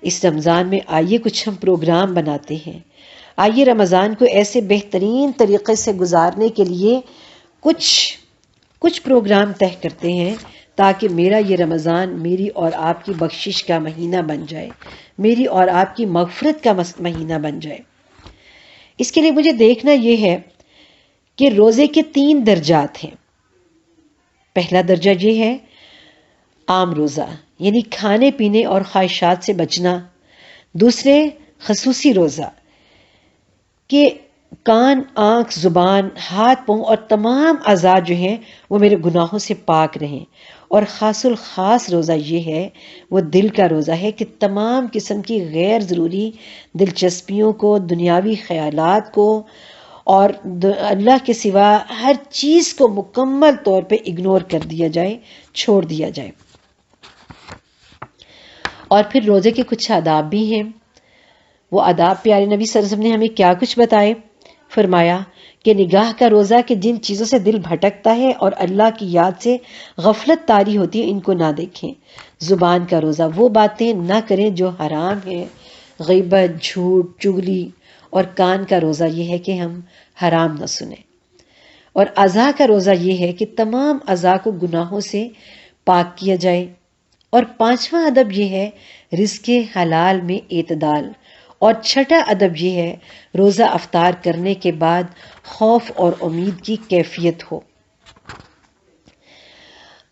اس رمضان میں آئیے کچھ ہم پروگرام بناتے ہیں، آئیے رمضان کو ایسے بہترین طریقے سے گزارنے کے لیے کچھ پروگرام طے کرتے ہیں تاکہ میرا یہ رمضان میری اور آپ کی بخشش کا مہینہ بن جائے، میری اور آپ کی مغفرت کا مہینہ بن جائے۔ اس کے لیے مجھے دیکھنا یہ ہے کہ روزے کے 3 درجات ہیں۔ پہلا درجہ یہ ہے عام روزہ، یعنی کھانے پینے اور خواہشات سے بچنا۔ دوسرے خصوصی روزہ کہ کان، آنکھ، زبان، ہاتھ، پاؤں اور تمام اعضاء جو ہیں وہ میرے گناہوں سے پاک رہیں۔ اور خاص الخاص روزہ یہ ہے، وہ دل کا روزہ ہے کہ تمام قسم کی غیر ضروری دلچسپیوں کو، دنیاوی خیالات کو اور اللہ کے سوا ہر چیز کو مکمل طور پہ اگنور کر دیا جائے، چھوڑ دیا جائے۔ اور پھر روزے کے کچھ آداب بھی ہیں۔ وہ آداب پیارے نبی صلی اللہ علیہ وسلم نے ہمیں کیا کچھ بتائے؟ فرمایا کہ نگاہ کا روزہ کہ جن چیزوں سے دل بھٹکتا ہے اور اللہ کی یاد سے غفلت طاری ہوتی ہے ان کو نہ دیکھیں۔ زبان کا روزہ وہ باتیں نہ کریں جو حرام ہیں، غیبت، جھوٹ، چغلی۔ اور کان کا روزہ یہ ہے کہ ہم حرام نہ سنیں۔ اور اعضاء کا روزہ یہ ہے کہ تمام اعضاء کو گناہوں سے پاک کیا جائے۔ اور 5واں ادب یہ ہے رزق حلال میں اعتدال۔ اور 6واں ادب یہ ہے روزہ افطار کرنے کے بعد خوف اور امید کی کیفیت ہو۔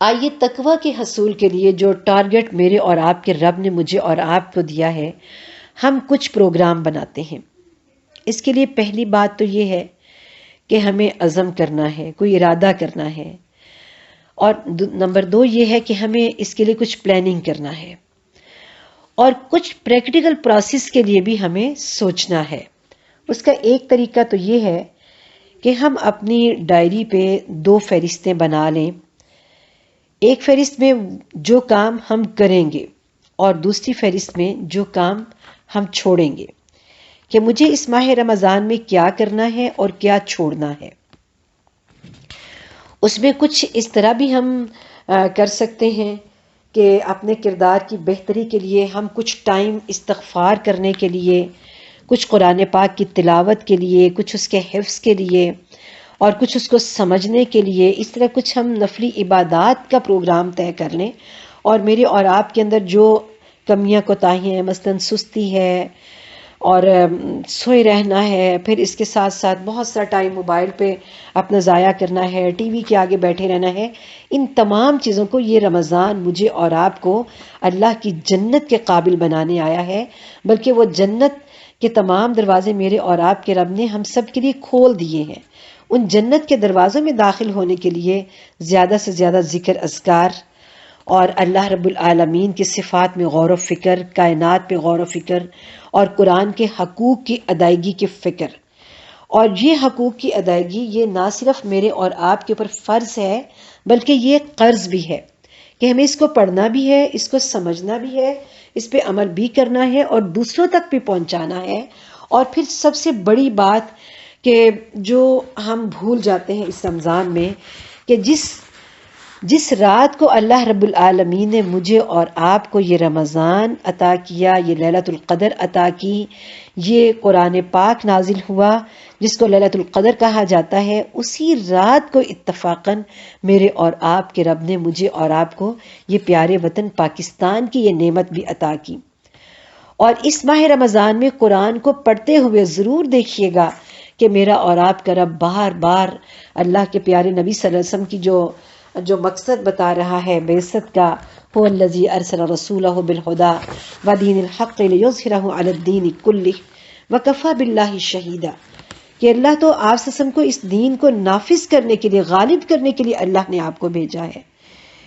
آئیے تقوی کے حصول کے لیے جو ٹارگٹ میرے اور آپ کے رب نے مجھے اور آپ کو دیا ہے، ہم کچھ پروگرام بناتے ہیں۔ اس کے لیے پہلی بات تو یہ ہے کہ ہمیں عزم کرنا ہے، کوئی ارادہ کرنا ہے۔ اور نمبر 2 یہ ہے کہ ہمیں اس کے لیے کچھ پلاننگ کرنا ہے، اور کچھ پریکٹیکل پروسیس کے لیے بھی ہمیں سوچنا ہے۔ اس کا ایک طریقہ تو یہ ہے کہ ہم اپنی ڈائری پہ 2 فہرستیں بنا لیں۔ ایک فہرست میں جو کام ہم کریں گے اور دوسری فہرست میں جو کام ہم چھوڑیں گے، کہ مجھے اس ماہ رمضان میں کیا کرنا ہے اور کیا چھوڑنا ہے۔ اس میں کچھ اس طرح بھی ہم کر سکتے ہیں کہ اپنے کردار کی بہتری کے لیے ہم کچھ ٹائم استغفار کرنے کے لیے، کچھ قرآن پاک کی تلاوت کے لیے، کچھ اس کے حفظ کے لیے اور کچھ اس کو سمجھنے کے لیے، اس طرح کچھ ہم نفلی عبادات کا پروگرام طے کر لیں۔ اور میرے اور آپ کے اندر جو کمیاں کوتاہیاں ہیں، مثلاً سستی ہے اور سوئے رہنا ہے، پھر اس کے ساتھ ساتھ بہت سا ٹائم موبائل پہ اپنا ضائع کرنا ہے، ٹی وی کے آگے بیٹھے رہنا ہے، ان تمام چیزوں کو یہ رمضان مجھے اور آپ کو اللہ کی جنت کے قابل بنانے آیا ہے۔ بلکہ وہ جنت کے تمام دروازے میرے اور آپ کے رب نے ہم سب کے لیے کھول دیے ہیں۔ ان جنت کے دروازوں میں داخل ہونے کے لیے زیادہ سے زیادہ ذکر، اذکار اور اللہ رب العالمین کی صفات میں غور و فکر، کائنات پہ غور و فکر اور قرآن کے حقوق کی ادائیگی کی فکر۔ اور یہ حقوق کی ادائیگی یہ نہ صرف میرے اور آپ کے اوپر فرض ہے، بلکہ یہ قرض بھی ہے کہ ہمیں اس کو پڑھنا بھی ہے، اس کو سمجھنا بھی ہے، اس پہ عمل بھی کرنا ہے اور دوسروں تک بھی پہنچانا ہے۔ اور پھر سب سے بڑی بات کہ جو ہم بھول جاتے ہیں اس رمضان میں، کہ جس رات کو اللہ رب العالمین نے مجھے اور آپ کو یہ رمضان عطا کیا، یہ لیلۃ القدر عطا کی، یہ قرآن پاک نازل ہوا جس کو لیلۃ القدر کہا جاتا ہے، اسی رات کو اتفاقاً میرے اور آپ کے رب نے مجھے اور آپ کو یہ پیارے وطن پاکستان کی یہ نعمت بھی عطا کی۔ اور اس ماہ رمضان میں قرآن کو پڑھتے ہوئے ضرور دیکھیے گا کہ میرا اور آپ کا رب بار بار اللہ کے پیارے نبی صلی اللہ علیہ وسلم کی جو مقصد بتا رہا ہے بعثت کا، هو الذی ارسل رسولہ بالہدی ودین الحق لیظہرہ علی الدین کلہ وکفی باللہ شہیدا، کہ اللہ تو آپ صلی اللہ علیہ وسلم کو اس دین کو نافذ کرنے کے لیے، غالب کرنے کے لیے اللہ نے آپ کو بھیجا ہے۔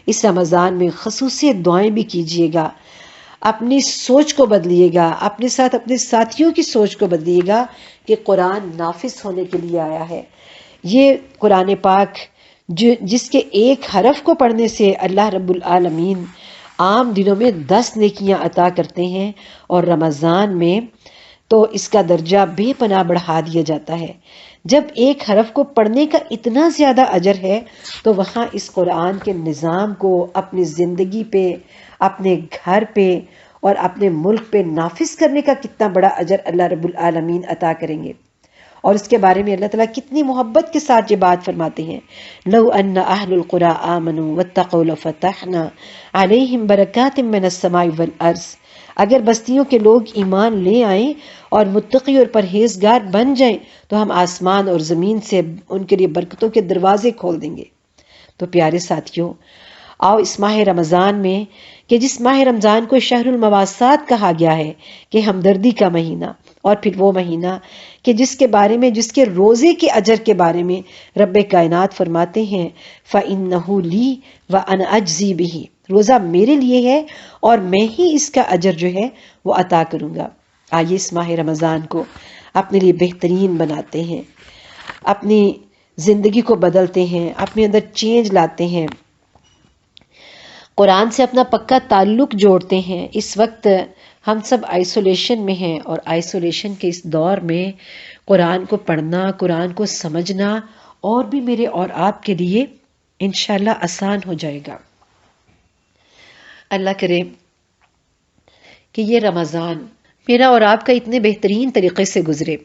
اس رمضان میں خصوصی دعائیں بھی کیجیے گا، اپنی سوچ کو بدلیے گا، اپنے ساتھ اپنے ساتھیوں کی سوچ کو بدلیے گا کہ قرآن نافذ ہونے کے لیے آیا ہے۔ یہ قرآن پاک جس کے ایک حرف کو پڑھنے سے اللہ رب العالمین عام دنوں میں 10 نیکیاں عطا کرتے ہیں، اور رمضان میں تو اس کا درجہ بے پناہ بڑھا دیا جاتا ہے۔ جب ایک حرف کو پڑھنے کا اتنا زیادہ اجر ہے تو وہاں اس قرآن کے نظام کو اپنی زندگی پہ، اپنے گھر پہ اور اپنے ملک پہ نافذ کرنے کا کتنا بڑا اجر اللہ رب العالمین عطا کریں گے۔ اور اس کے بارے میں اللہ تعالیٰ کتنی محبت کے ساتھ یہ بات فرماتے ہیں، لو ان اہل القری آمنوا واتقوا لفتحنا علیہم برکات من السماء والارض، اگر بستیوں کے لوگ ایمان لے آئیں اور متقی اور پرہیزگار بن جائیں تو ہم آسمان اور زمین سے ان کے لیے برکتوں کے دروازے کھول دیں گے۔ تو پیارے ساتھیوں، آؤ اس ماہ رمضان میں، کہ جس ماہ رمضان کو شہر المواسات کہا گیا ہے کہ ہمدردی کا مہینہ، اور پھر وہ مہینہ کہ جس کے بارے میں، جس کے روزے کے اجر کے بارے میں رب کائنات فرماتے ہیں فَإِنَّهُ لِي وَأَنَا أَجْزِي بِهِ، روزہ میرے لیے ہے اور میں ہی اس کا اجر جو ہے وہ عطا کروں گا۔ آئیے اس ماہ رمضان کو اپنے لیے بہترین بناتے ہیں، اپنی زندگی کو بدلتے ہیں، اپنے اندر چینج لاتے ہیں، قرآن سے اپنا پکا تعلق جوڑتے ہیں۔ اس وقت ہم سب آئسولیشن میں ہیں، اور آئسولیشن کے اس دور میں قرآن کو پڑھنا، قرآن کو سمجھنا اور بھی میرے اور آپ کے لیے انشاءاللہ آسان ہو جائے گا۔ اللہ کرے کہ یہ رمضان میرا اور آپ کا اتنے بہترین طریقے سے گزرے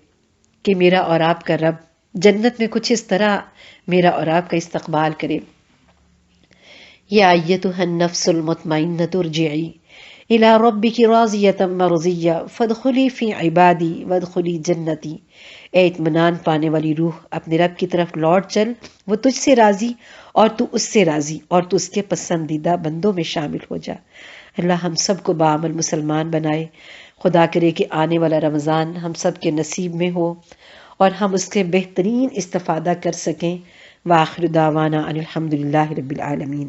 کہ میرا اور آپ کا رب جنت میں کچھ اس طرح میرا اور آپ کا استقبال کرے۔ یا ایتھا النفس المطمئنۃ ارجعی الی ربک راضیۃ مرضیہ فادخلی فی عبادی وادخلی جنتی، اے اطمینان پانے والی روح، اپنے رب کی طرف لوٹ چل، وہ تجھ سے راضی اور تو اس سے راضی، اور تو اس کے پسندیدہ بندوں میں شامل ہو جا۔ اللہ ہم سب کو بعمل مسلمان بنائے۔ خدا کرے کہ آنے والا رمضان ہم سب کے نصیب میں ہو اور ہم اس کے بہترین استفادہ کر سکیں۔ وآخر دعوانا ان الحمد للہ رب العالمین۔